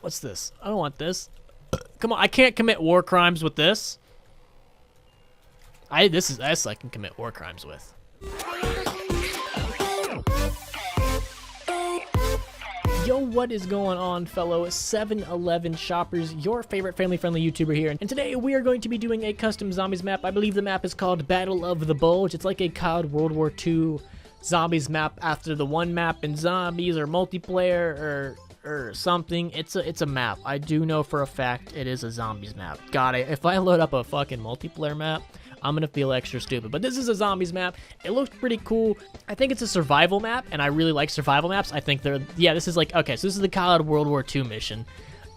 What's this? I don't want this. Come on, I can't commit war crimes with this. This I can commit war crimes with. Yo, what is going on, fellow 7-Eleven shoppers? Your favorite family-friendly YouTuber here, and today we are going to be doing a custom zombies map. I believe the map is called Battle of the Bulge. It's like a COD World War II zombies map after the one map in zombies or multiplayer or something. It's a map. I do know for a fact it is a zombies map. God, if I load up a fucking multiplayer map, I'm gonna feel extra stupid. But this is a zombies map. It looks pretty cool. I think it's a survival map, and I really like survival maps. I think this is like, okay, so this is the COD World War II mission.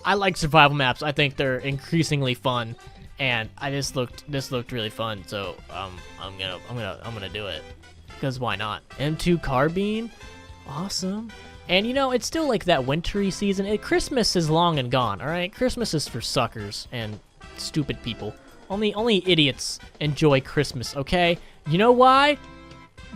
I like survival maps. I think they're increasingly fun, and this looked really fun. So I'm gonna do it, because why not? M2 carbine, awesome. And you know, it's still like that wintry season. Christmas is long and gone. All right, Christmas is for suckers and stupid people. Only idiots enjoy Christmas, okay? You know why?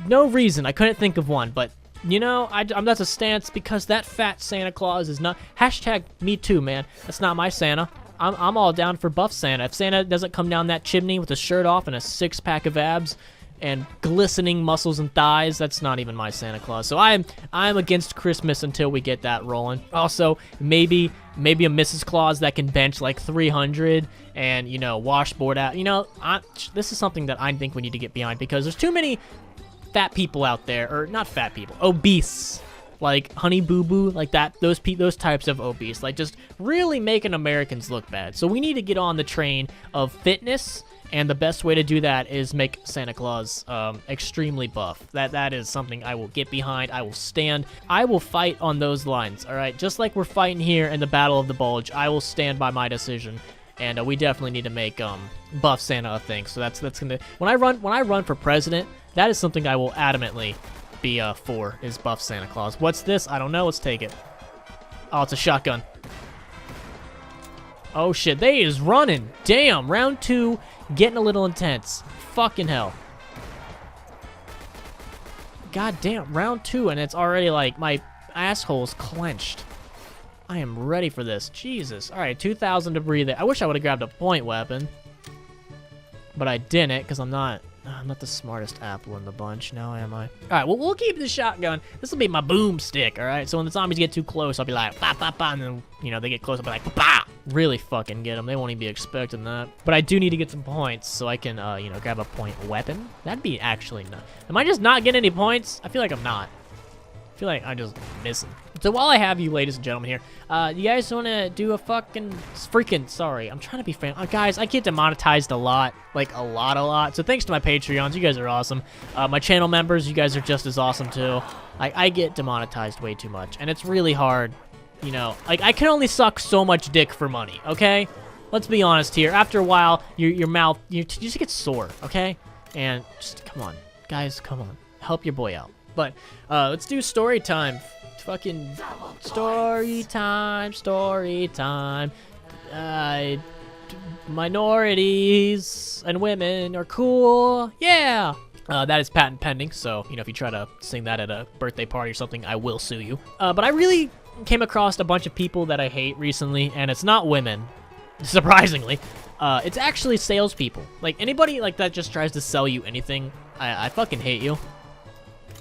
No reason. I couldn't think of one, but you know, that's a stance because that fat Santa Claus is not. Hashtag me too, man. That's not my Santa. I'm all down for buff Santa. If Santa doesn't come down that chimney with a shirt off and a six-pack of abs and glistening muscles and thighs, that's not even my Santa Claus. So I'm against Christmas until we get that rolling. Also, maybe a Mrs. Claus that can bench like 300 and, you know, washboard out. You know, this is something that I think we need to get behind because there's too many fat people out there, or not fat people, obese, like Honey Boo Boo, like that. Those types of obese, like just really making Americans look bad. So we need to get on the train of fitness. And the best way to do that is make Santa Claus extremely buff. That is something I will get behind. I will stand. I will fight on those lines. All right, just like we're fighting here in the Battle of the Bulge, I will stand by my decision. And we definitely need to make buff Santa a thing. So that's gonna. When I run for president, that is something I will adamantly be for, is buff Santa Claus. What's this? I don't know. Let's take it. Oh, it's a shotgun. Oh shit, they is running. Damn, round 2, getting a little intense. Fucking hell. God damn, round 2, and it's already like my asshole's clenched. I am ready for this. Jesus. Alright, 2,000 to breathe it. I wish I would have grabbed a point weapon. But I didn't, because I'm not the smartest apple in the bunch now, am I? Alright, well, we'll keep the shotgun. This will be my boomstick, alright? So when the zombies get too close, I'll be like, bah, bah, bah, and then, you know, they get close, I'll be like, bah! Really fucking get them. They won't even be expecting that. But I do need to get some points so I can, you know, grab a point weapon. That'd be actually not. Am I just not getting any points? I feel like I'm not. I feel like I'm just missing. So while I have you, ladies and gentlemen, here, you guys want to do a freaking, sorry, I'm trying to be fan. Guys, I get demonetized a lot, like a lot. So thanks to my Patreons, you guys are awesome. My channel members, you guys are just as awesome too. I get demonetized way too much, and it's really hard. You know, like, I can only suck so much dick for money, okay? Let's be honest here. After a while, your mouth, you just get sore, okay? And just, come on. Guys, come on. Help your boy out. But, let's do story time. Fucking story time. Minorities and women are cool. Yeah! That is patent pending, so, you know, if you try to sing that at a birthday party or something, I will sue you. But I really came across a bunch of people that I hate recently, and it's not women, surprisingly. It's actually salespeople. Like, anybody like that just tries to sell you anything, I fucking hate you.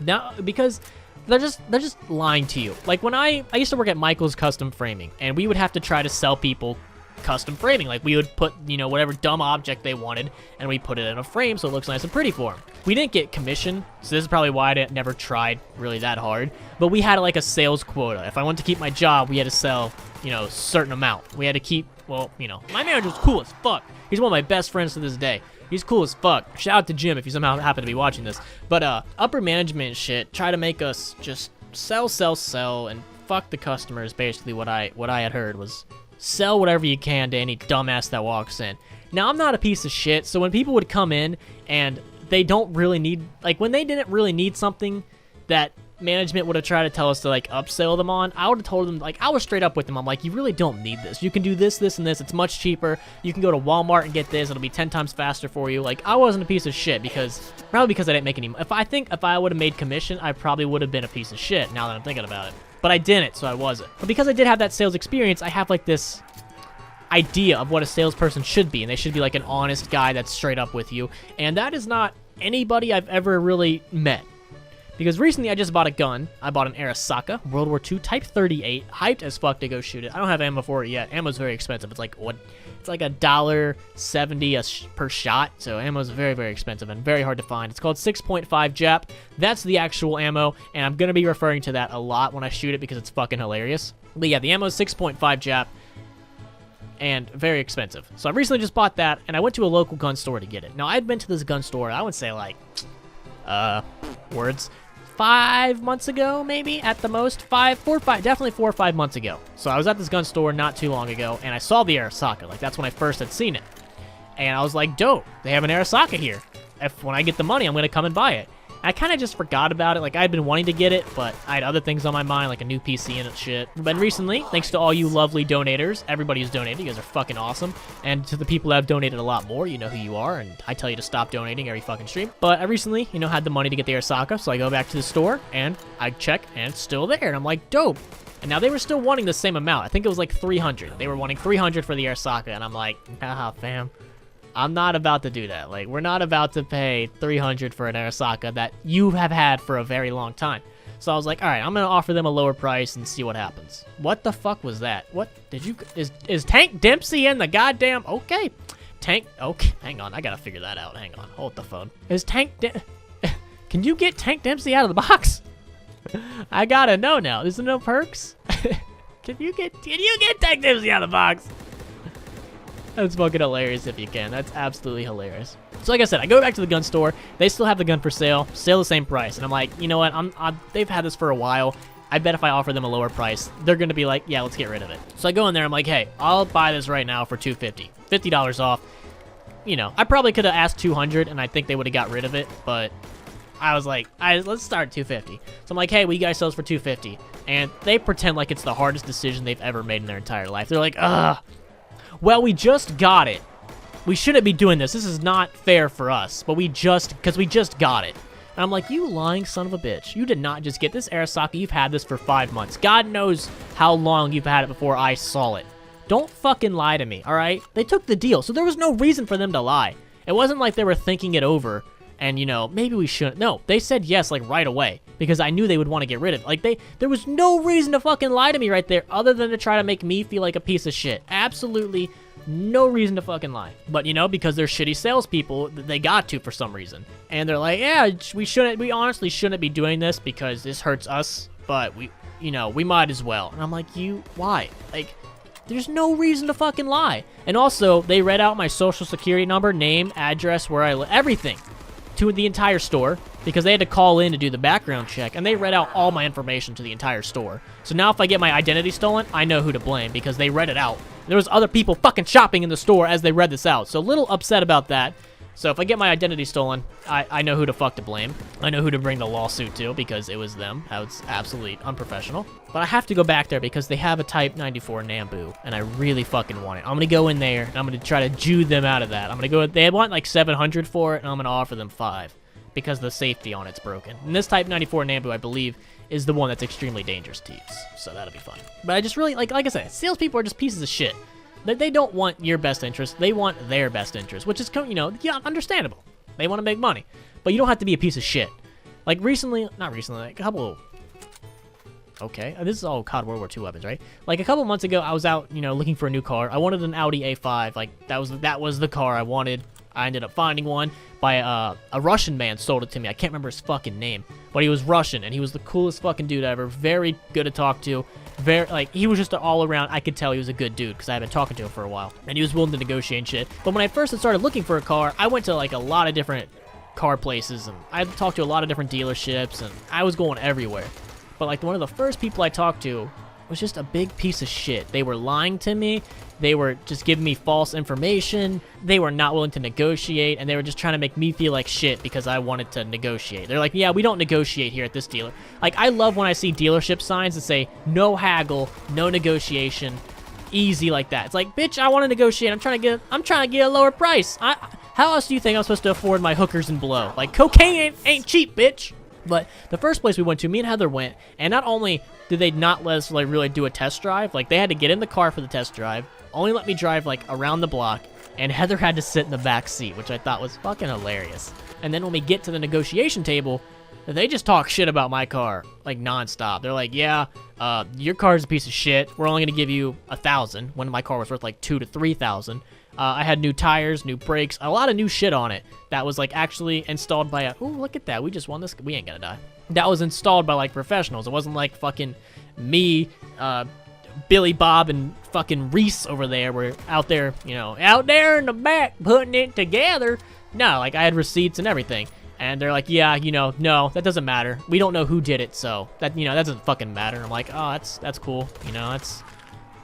Now, because they're just lying to you. Like, when I used to work at Michael's Custom Framing, and we would have to try to sell people custom framing. Like, we would put, you know, whatever dumb object they wanted, and we put it in a frame so it looks nice and pretty for them. We didn't get commission, so this is probably why I never tried really that hard. But we had like a sales quota. If I wanted to keep my job, we had to sell, you know, a certain amount. We had to keep, well, you know, my manager was cool as fuck. He's one of my best friends to this day. He's cool as fuck. Shout out to Jim if you somehow happen to be watching this. But upper management and shit try to make us just sell, and fuck the customers. Basically, what I had heard was sell whatever you can to any dumbass that walks in. Now, I'm not a piece of shit, so when people would come in and they don't really need, like, when they didn't really need something that management would have tried to tell us to, like, upsell them on, I would have told them, like, I was straight up with them. I'm like, you really don't need this. You can do this, this, and this. It's much cheaper. You can go to Walmart and get this. It'll be 10 times faster for you. Like, I wasn't a piece of shit probably because I didn't make any. If I would have made commission, I probably would have been a piece of shit now that I'm thinking about it. But I didn't, so I wasn't. But because I did have that sales experience, I have like this idea of what a salesperson should be, and they should be like an honest guy that's straight up with you, and that is not anybody I've ever really met. Because recently I just bought a gun. I bought an Arisaka World War II Type 38, hyped as fuck to go shoot it. I don't have ammo for it yet. Ammo's very expensive. It's like what? It's like $1.70 per shot, so ammo's very, very expensive and very hard to find. It's called 6.5 Jap. That's the actual ammo, and I'm gonna be referring to that a lot when I shoot it because it's fucking hilarious. But yeah, the ammo is 6.5 Jap. And very expensive. So I recently just bought that, and I went to a local gun store to get it. Now, I'd been to this gun store, I would say like, 5 months ago, maybe, at the most. Definitely 4 or 5 months ago. So I was at this gun store not too long ago, and I saw the Arisaka. Like, that's when I first had seen it. And I was like, dope, they have an Arisaka here. When I get the money, I'm going to come and buy it. I kind of just forgot about it. Like, I had been wanting to get it, but I had other things on my mind, like a new PC and shit. But recently, thanks to all you lovely donators, everybody who's donated, you guys are fucking awesome. And to the people that have donated a lot more, you know who you are, and I tell you to stop donating every fucking stream. But I recently, you know, had the money to get the Arisaka, so I go back to the store, and I check, and it's still there. And I'm like, dope. And now they were still wanting the same amount. I think it was like 300. They were wanting 300 for the Arisaka, and I'm like, nah, fam. I'm not about to do that. Like, we're not about to pay 300 for an Arisaka that you have had for a very long time. So I was like, all right, I'm going to offer them a lower price and see what happens. What the fuck was that? What did you... Is Tank Dempsey in the goddamn... Okay. Okay, hang on. I got to figure that out. Hang on. Hold the phone. Is Tank... Can you get Tank Dempsey out of the box? I gotta know now. There's no perks? Can you get Tank Dempsey out of the box? That's fucking hilarious if you can. That's absolutely hilarious. So like I said, I go back to the gun store. They still have the gun for sale. Still the same price. And I'm like, you know what? They've had this for a while. I bet if I offer them a lower price, they're going to be like, yeah, let's get rid of it. So I go in there. I'm like, hey, I'll buy this right now for $250. $50 off. You know, I probably could have asked $200, and I think they would have got rid of it. But I was like, let's start at $250. So I'm like, hey, will you guys sell this for $250? And they pretend like it's the hardest decision they've ever made in their entire life. They're like, ugh. Well, we just got it. We shouldn't be doing this. This is not fair for us. But because we just got it. And I'm like, you lying son of a bitch. You did not just get this Arisaka. You've had this for 5 months. God knows how long you've had it before I saw it. Don't fucking lie to me, all right? They took the deal, so there was no reason for them to lie. It wasn't like they were thinking it over and, you know, maybe we shouldn't. No, they said yes, like, right away because I knew they would want to get rid of it. Like, there was no reason to fucking lie to me right there other than to try to make me feel like a piece of shit. Absolutely no reason to fucking lie. But, you know, because they're shitty salespeople, they got to for some reason. And they're like, yeah, we honestly shouldn't be doing this because this hurts us, but we might as well. And I'm like, why? Like, there's no reason to fucking lie. And also, they read out my social security number, name, address, where I live, everything to the entire store because they had to call in to do the background check, and they read out all my information to the entire store. So now if I get my identity stolen, I know who to blame because they read it out. There was other people fucking shopping in the store as they read this out. So a little upset about that. So if I get my identity stolen, I know who to fuck to blame. I know who to bring the lawsuit to because it was them. That was absolutely unprofessional. But I have to go back there because they have a Type 94 Nambu, and I really fucking want it. I'm gonna go in there, and I'm gonna try to Jew them out of that. I'm gonna go, they want like 700 for it, and I'm gonna offer them 5 because the safety on it's broken. And this Type 94 Nambu, I believe, is the one that's extremely dangerous to use. So that'll be fun. But I just really, like I said, salespeople are just pieces of shit. They don't want your best interest. They want their best interest, which is, you know, yeah, understandable. They want to make money. But you don't have to be a piece of shit. Like not recently, like a couple... Okay, this is all COD World War II weapons, right? Like a couple months ago, I was out, you know, looking for a new car. I wanted an Audi A5. Like, that was the car I wanted. I ended up finding one by a Russian man sold it to me. I can't remember his fucking name. But he was Russian, and he was the coolest fucking dude ever. Very good to talk to. He was just an all-around, I could tell he was a good dude, because I had been talking to him for a while. And he was willing to negotiate and shit. But when I first started looking for a car, I went to, like, a lot of different car places, and I talked to a lot of different dealerships, and I was going everywhere. But, like, one of the first people I talked to was just a big piece of shit. They were lying to me. They were just giving me false information. They were not willing to negotiate, and they were just trying to make me feel like shit because I wanted to negotiate. They're like, yeah, we don't negotiate here at this dealer. Like, I love when I see dealership signs that say, no haggle, no negotiation, easy like that. It's like, bitch, I want to negotiate. I'm trying to get a lower price. How else do you think I'm supposed to afford my hookers and blow? Like, cocaine ain't cheap, bitch. But the first place we went to, me and Heather went, and not only did they not let us like really do a test drive, like they had to get in the car for the test drive, only let me drive like around the block, and Heather had to sit in the back seat, which I thought was fucking hilarious. And then when we get to the negotiation table, they just talk shit about my car, like nonstop. They're like, yeah, your car's a piece of shit. We're only gonna give you $1,000 when my car was worth like $2,000 to $3,000. I had new tires, new brakes, a lot of new shit on it that was like actually installed by a, ooh, look at that, we just won this, we ain't gonna die. That was installed by like professionals. It wasn't like fucking me, Billy Bob and fucking Reese over there were out there, you know, out there in the back putting it together. No, like I had receipts and everything. And they're like, yeah, you know, no, that doesn't matter. We don't know who did it, so that, you know, that doesn't fucking matter. I'm like, oh, that's cool. You know, that's,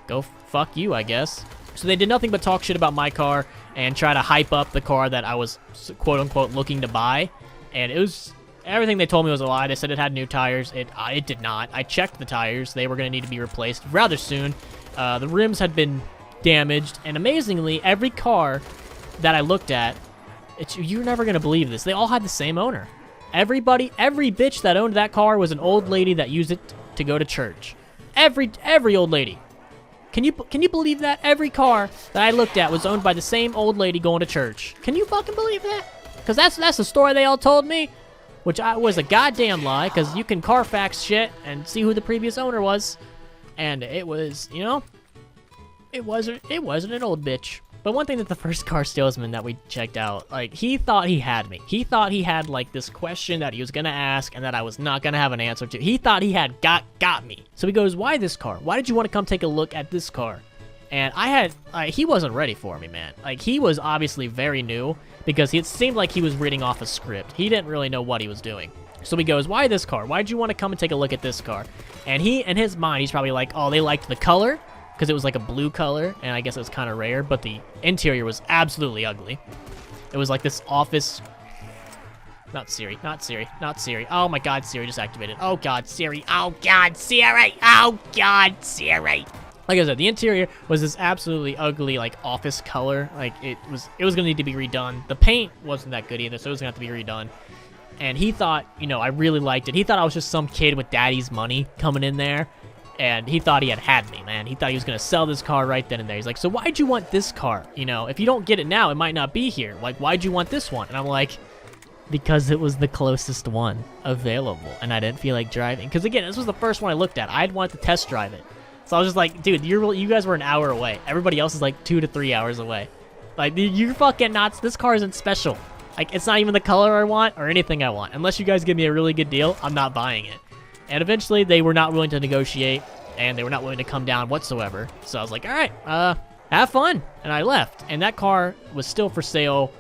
go fuck you, I guess. So they did nothing but talk shit about my car and try to hype up the car that I was quote unquote looking to buy. And it was, everything they told me was a lie. They said it had new tires. It did not. I checked the tires. They were going to need to be replaced rather soon. The rims had been damaged. And amazingly, every car that I looked at, you're never going to believe this, they all had the same owner. Every bitch that owned that car was an old lady that used it to go to church. Every old lady. Can you believe that? Every car that I looked at was owned by the same old lady going to church. Can you fucking believe that? Because that's the story they all told me, which was a goddamn lie, because you can Carfax shit and see who the previous owner was. And it was, you know, it wasn't an old bitch. But one thing that the first car salesman that we checked out, like, he thought he had me. He thought he had, like, this question that he was gonna ask and that I was not gonna have an answer to. He thought he had got me. So he goes, why this car? Why did you want to come take a look at this car? And he wasn't ready for me, man. Like, he was obviously very new because it seemed like he was reading off a script. He didn't really know what he was doing. So he goes, why this car? Why did you want to come and take a look at this car? And in his mind, he's probably like, oh, they liked the color, because it was like a blue color, and I guess it was kind of rare, but the interior was absolutely ugly. It was like this office... Not Siri. Oh my god, Siri just activated. Oh god, Siri. Oh god, Siri. Oh god, Siri. Like I said, the interior was this absolutely ugly, like, office color. Like, it was gonna need to be redone. The paint wasn't that good either, so it was gonna have to be redone. And he thought, you know, I really liked it. He thought I was just some kid with daddy's money coming in there. And he thought he had me, man. He thought he was going to sell this car right then and there. He's like, so why'd you want this car? You know, if you don't get it now, it might not be here. Like, why'd you want this one? And I'm like, because it was the closest one available. And I didn't feel like driving. Because, again, this was the first one I looked at. I'd wanted to test drive it. So I was just like, dude, you guys were an hour away. Everybody else is like 2 to 3 hours away. Like, you're fucking nuts. This car isn't special. Like, it's not even the color I want or anything I want. Unless you guys give me a really good deal, I'm not buying it. And eventually, they were not willing to negotiate, and they were not willing to come down whatsoever. So I was like, all right, have fun. And I left. And that car was still for sale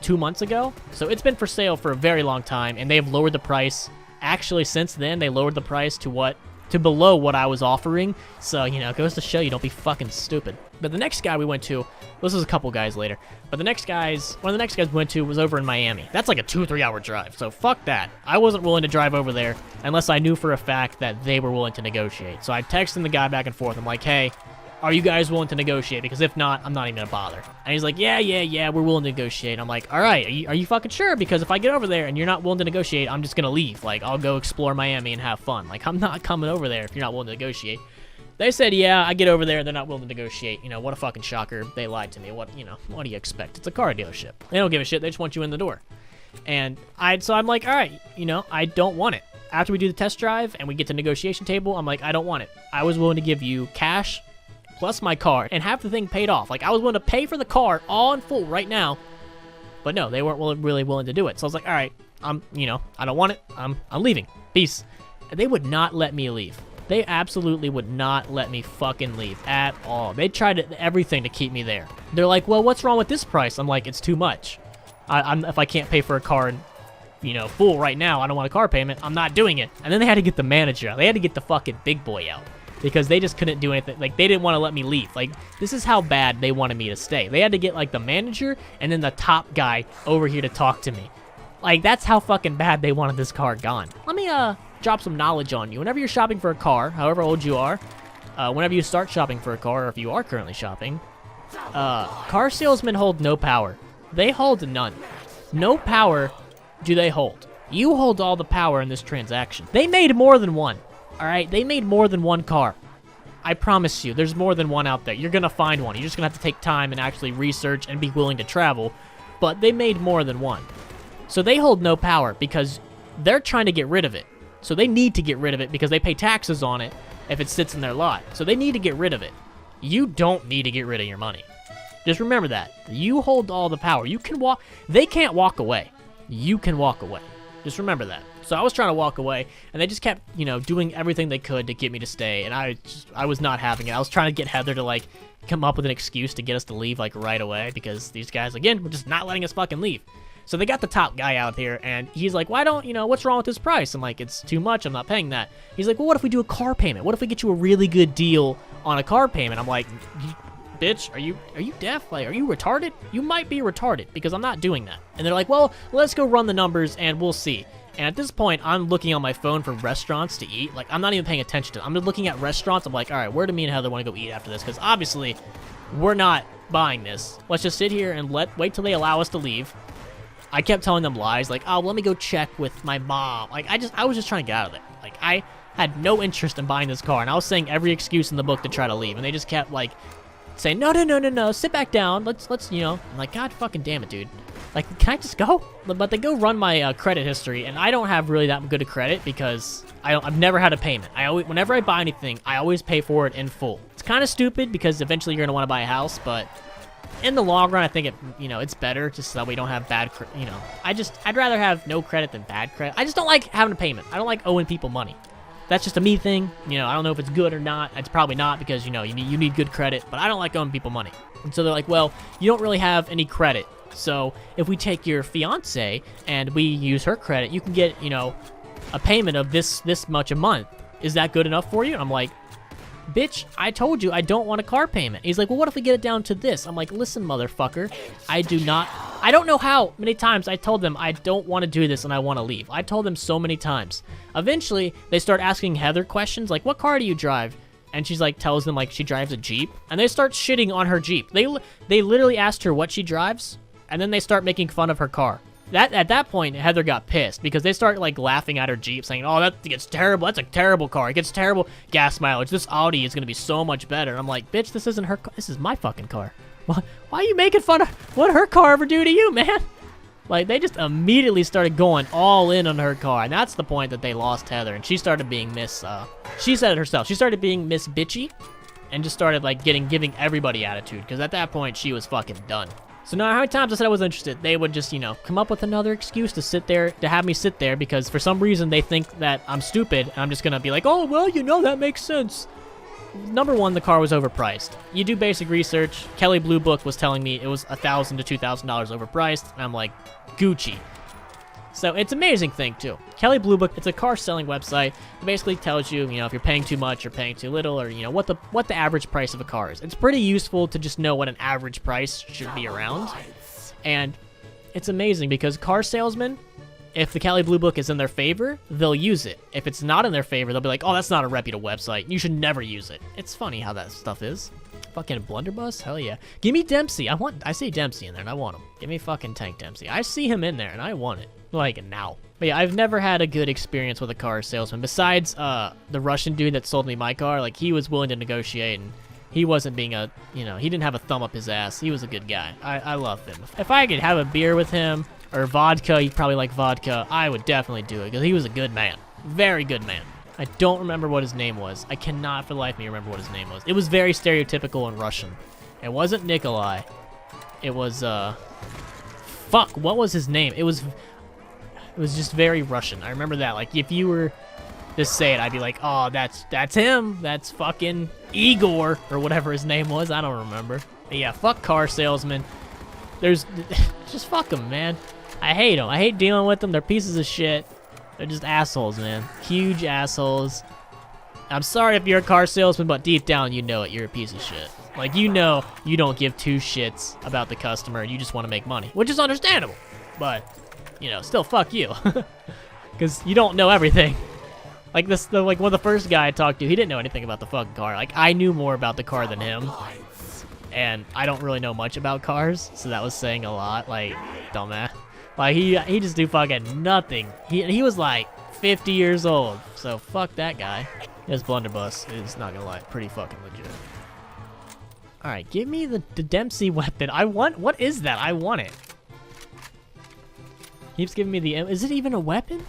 2 months ago. So it's been for sale for a very long time, and they have lowered the price. Actually, since then, they lowered the price to below what I was offering. So, you know, it goes to show you don't be fucking stupid. But the next guy we went to, this was a couple guys later, but one of the next guys we went to was over in Miami. That's like a 2-3 hour drive, so fuck that. I wasn't willing to drive over there unless I knew for a fact that they were willing to negotiate. So I texted the guy back and forth. I'm like, hey, are you guys willing to negotiate? Because if not, I'm not even gonna bother. And he's like, yeah, we're willing to negotiate. I'm like, all right, are you fucking sure? Because if I get over there and you're not willing to negotiate, I'm just gonna leave. Like, I'll go explore Miami and have fun. Like, I'm not coming over there if you're not willing to negotiate. They said, yeah, I get over there, they're not willing to negotiate. You know, what a fucking shocker. They lied to me. What do you expect? It's a car dealership. They don't give a shit. They just want you in the door. And so I'm like, all right, you know, I don't want it. After we do the test drive and we get to negotiation table, I'm like, I don't want it. I was willing to give you cash plus my car and have the thing paid off. Like, I was willing to pay for the car all in full right now. But no, they weren't really willing to do it. So I was like, all right, I don't want it. I'm leaving. Peace. And they would not let me leave. They absolutely would not let me fucking leave at all. They tried everything to keep me there. They're like, well, what's wrong with this price? I'm like, it's too much. If I can't pay for a car, full right now, I don't want a car payment, I'm not doing it. And then they had to get the manager out. They had to get the fucking big boy out because they just couldn't do anything. Like, they didn't want to let me leave. Like, this is how bad they wanted me to stay. They had to get, like, the manager and then the top guy over here to talk to me. Like, that's how fucking bad they wanted this car gone. Let me, drop some knowledge on you. Whenever you're shopping for a car, however old you are, whenever you start shopping for a car, or if you are currently shopping, car salesmen hold no power. They hold none. No power do they hold. You hold all the power in this transaction. They made more than one, all right? They made more than one car. I promise you, there's more than one out there. You're gonna find one. You're just gonna have to take time and actually research and be willing to travel, but they made more than one. So they hold no power because they're trying to get rid of it. So they need to get rid of it because they pay taxes on it if it sits in their lot. So they need to get rid of it. You don't need to get rid of your money. Just remember that. You hold all the power. You can walk. They can't walk away. You can walk away. Just remember that. So I was trying to walk away, and they just kept, you know, doing everything they could to get me to stay, and I was not having it. I was trying to get Heather to, like, come up with an excuse to get us to leave, like, right away, because these guys, again, were just not letting us fucking leave. So they got the top guy out here, and he's like, why don't, you know, what's wrong with this price? I'm like, it's too much, I'm not paying that. He's like, well, what if we do a car payment? What if we get you a really good deal on a car payment? I'm like, bitch, are you deaf? Like, are you retarded? You might be retarded, because I'm not doing that. And they're like, well, let's go run the numbers, and we'll see. And at this point, I'm looking on my phone for restaurants to eat. Like, I'm not even paying attention to them. I'm just looking at restaurants. I'm like, all right, where do me and Heather want to go eat after this? Because obviously, we're not buying this. Let's just sit here and wait till they allow us to leave. I kept telling them lies, like, oh, let me go check with my mom. Like, I was just trying to get out of there. Like, I had no interest in buying this car, and I was saying every excuse in the book to try to leave, and they just kept, like, saying, no, sit back down. Let's, you know. I'm like, God fucking damn it, dude. Like, can I just go? But they go run my credit history, and I don't have really that good a credit because I've never had a payment. Whenever I buy anything, I always pay for it in full. It's kind of stupid because eventually you're gonna want to buy a house, but in the long run, I think it's better just so that we don't have bad, I'd rather have no credit than bad credit. I just don't like having a payment. I don't like owing people money. That's just a me thing. You know, I don't know if it's good or not. It's probably not because, you know, you need good credit, but I don't like owing people money. And so they're like, well, you don't really have any credit. So if we take your fiance and we use her credit, you can get, you know, a payment of this much a month. Is that good enough for you? And I'm like, bitch, I told you I don't want a car payment. He's like, well, what if we get it down to this? I'm like, listen, motherfucker, I don't know how many times I told them I don't want to do this and I want to leave. I told them so many times. Eventually, they start asking Heather questions like, what car do you drive? And she's like, tells them like she drives a Jeep. And they start shitting on her Jeep. They literally asked her what she drives, and then they start making fun of her car. At that point, Heather got pissed because they start like laughing at her Jeep, saying, "Oh, that gets terrible. That's a terrible car. It gets terrible gas mileage. This Audi is gonna be so much better." And I'm like, "Bitch, this isn't her. This is my fucking car. Why are you making fun of what her car ever do to you, man?" Like, they just immediately started going all in on her car, and that's the point that they lost Heather, and she started being she said it herself. She started being Miss Bitchy, and just started like giving everybody attitude because at that point she was fucking done. So no matter how many times I said I was interested, they would just, you know, come up with another excuse to have me sit there because for some reason they think that I'm stupid and I'm just gonna be like, oh, well, you know, that makes sense. Number one, the car was overpriced. You do basic research. Kelley Blue Book was telling me it was $1,000 to $2,000 overpriced, and I'm like, Gucci. So it's an amazing thing too. Kelley Blue Book, it's a car selling website. It basically tells you, you know, if you're paying too much or paying too little, or you know what the average price of a car is. It's pretty useful to just know what an average price should be around. And it's amazing because car salesmen, if the Kelley Blue Book is in their favor, they'll use it. If it's not in their favor, they'll be like, oh, that's not a reputable website. You should never use it. It's funny how that stuff is. Fucking blunderbuss? Hell yeah. Give me Dempsey. I see Dempsey in there and I want him. Give me fucking Tank Dempsey. I see him in there and I want it. Like, now. But yeah, I've never had a good experience with a car salesman. Besides, the Russian dude that sold me my car, like, he was willing to negotiate, and he wasn't being he didn't have a thumb up his ass. He was a good guy. I love him. If I could have a beer with him, or vodka, he'd probably like vodka, I would definitely do it, because he was a good man. Very good man. I don't remember what his name was. I cannot for the life of me remember what his name was. It was very stereotypical in Russian. It wasn't Nikolai. It was, fuck, what was his name? It was just very Russian. I remember that. Like, if you were to say it, I'd be like, oh, that's him. That's fucking Igor, or whatever his name was. I don't remember. But yeah, fuck car salesmen. Just fuck them, man. I hate them. I hate dealing with them. They're pieces of shit. They're just assholes, man. Huge assholes. I'm sorry if you're a car salesman, but deep down, you know it. You're a piece of shit. Like, you know you don't give two shits about the customer. You just want to make money, which is understandable. But, you know, still fuck you. Because you don't know everything. Like, one of the first guy I talked to, he didn't know anything about the fucking car. Like, I knew more about the car than him. And I don't really know much about cars, so that was saying a lot. Like, dumbass. Like, he just do fucking nothing. He was like 50 years old, so fuck that guy. This blunderbuss is, not gonna lie, pretty fucking legit. Alright, give me the Dempsey weapon. What is that? I want it. Keeps giving me the, is it even a weapon?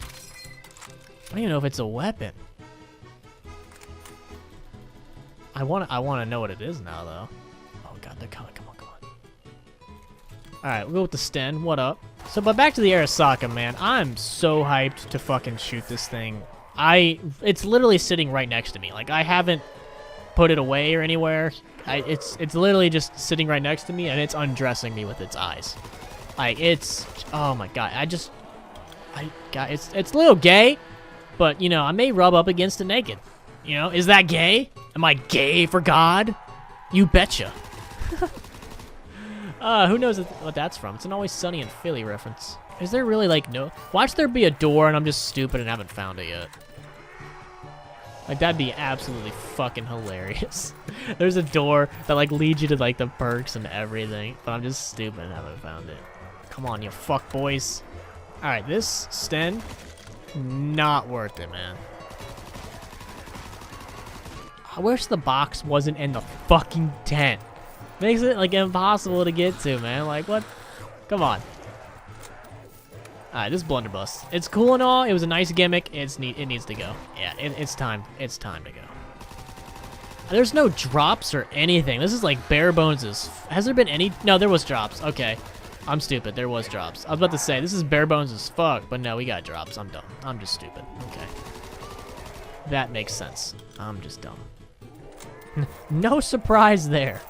I don't even know if it's a weapon. I want to know what it is now, though. Oh god, they're coming. Come on. Alright, we'll go with the Sten. What up? So, but back to the Arasaka, man. I'm so hyped to fucking shoot this thing. It's literally sitting right next to me. Like, I haven't put it away or anywhere. It's literally just sitting right next to me, and it's undressing me with its eyes. Like, it's, oh my god. It's a little gay, but, you know, I may rub up against it naked. You know, is that gay? Am I gay for God? You betcha. Who knows what that's from? It's an Always Sunny in Philly reference. Is there really, like, no... Watch there be a door and I'm just stupid and haven't found it yet. Like, that'd be absolutely fucking hilarious. There's a door that, like, leads you to, like, the perks and everything, but I'm just stupid and haven't found it. Come on, you fuck boys. Alright, this Sten, not worth it, man. I wish the box wasn't in the fucking tent. Makes it, like, impossible to get to, man. Like, what? Come on. Alright, this blunderbuss. It's cool and all. It was a nice gimmick. It needs to go. Yeah, it's time. It's time to go. There's no drops or anything. This is, like, bare bones. Has there been any? No, there was drops. Okay. I'm stupid. There was drops. I was about to say, this is bare bones as fuck, but no, we got drops. I'm dumb. I'm just stupid. Okay. That makes sense. I'm just dumb. No surprise there.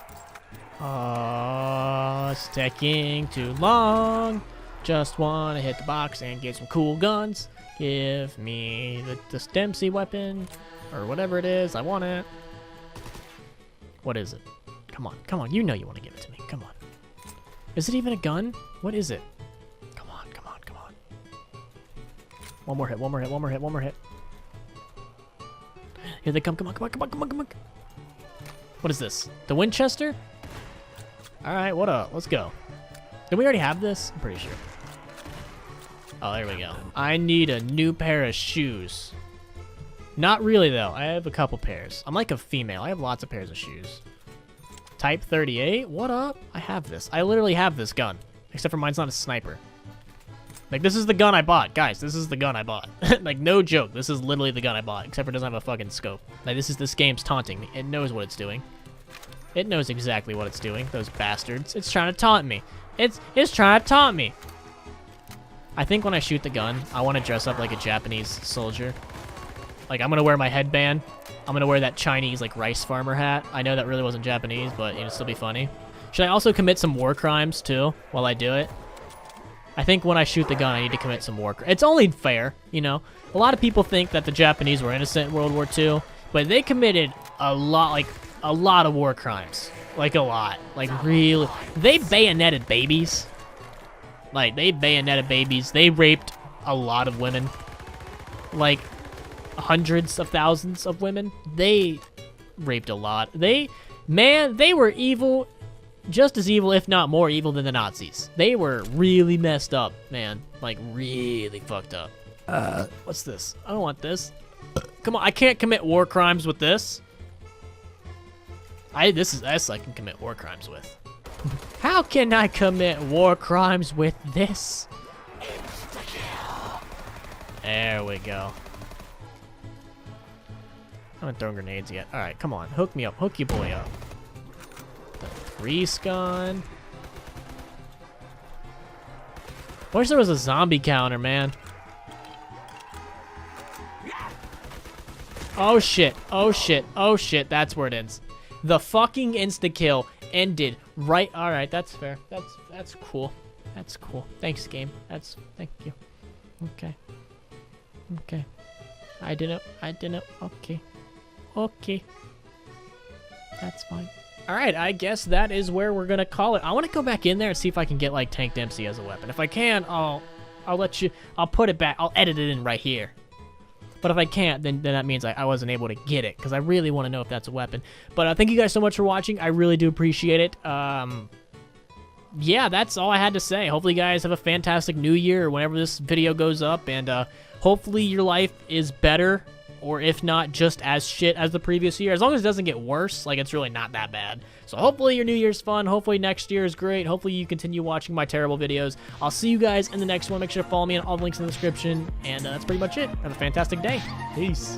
Oh, it's taking too long. Just want to hit the box and get some cool guns. Give me the Dempsey weapon or whatever it is. I want it. What is it? Come on. You know you want to give it to me. Come on. Is it even a gun? What is it? Come on. One more hit. Here they come. Come on. What is this? The Winchester? Alright, what up? Let's go. Did we already have this? I'm pretty sure. Oh, there we go. I need a new pair of shoes. Not really, though. I have a couple pairs. I'm like a female. I have lots of pairs of shoes. Type 38? What up? I have this. I literally have this gun. Except for mine's not a sniper. Like, this is the gun I bought. Guys, this is the gun I bought. Like, no joke. This is literally the gun I bought. Except for it doesn't have a fucking scope. Like, this game's taunting me. It knows what it's doing. It knows exactly what it's doing. Those bastards. It's trying to taunt me. It's trying to taunt me. I think when I shoot the gun, I want to dress up like a Japanese soldier. Like, I'm going to wear my headband. I'm going to wear that Chinese, like, rice farmer hat. I know that really wasn't Japanese, but it'll still be funny. Should I also commit some war crimes, too, while I do it? I think when I shoot the gun, I need to commit some war crimes. It's only fair, you know? A lot of people think that the Japanese were innocent in World War II, but they committed a lot of war crimes. Like, a lot. Like, really. They bayoneted babies. Like, they bayoneted babies. They raped a lot of women. Like, hundreds of thousands of women. They raped a lot. They were evil. Just as evil, if not more evil than the Nazis. They were really messed up, man. Like, really fucked up. What's this? I don't want this. Come on, I can't commit war crimes with this. This I can commit war crimes with. How can I commit war crimes with this? There we go. I haven't thrown grenades yet. Alright, come on. Hook me up. Hook your boy up. The respawn. I wish there was a zombie counter, man. Oh shit. That's where it ends. The fucking insta-kill ended right. Alright, that's fair. That's cool. That's cool. Thanks, game. Thank you. Okay. I didn't. Okay. That's fine. Alright, I guess that is where we're gonna call it. I want to go back in there and see if I can get, like, Tank Dempsey as a weapon. If I can, I'll put it back. I'll edit it in right here. But if I can't, then that means I wasn't able to get it, because I really want to know if that's a weapon. But thank you guys so much for watching. I really do appreciate it. yeah, that's all I had to say. Hopefully you guys have a fantastic new year whenever this video goes up, and hopefully your life is better, or if not, just as shit as the previous year. As long as it doesn't get worse, like, it's really not that bad. So hopefully your new year's fun. Hopefully next year is great. Hopefully you continue watching my terrible videos. I'll see you guys in the next one. Make sure to follow me on all the links in the description, and that's pretty much it. Have a fantastic day. Peace.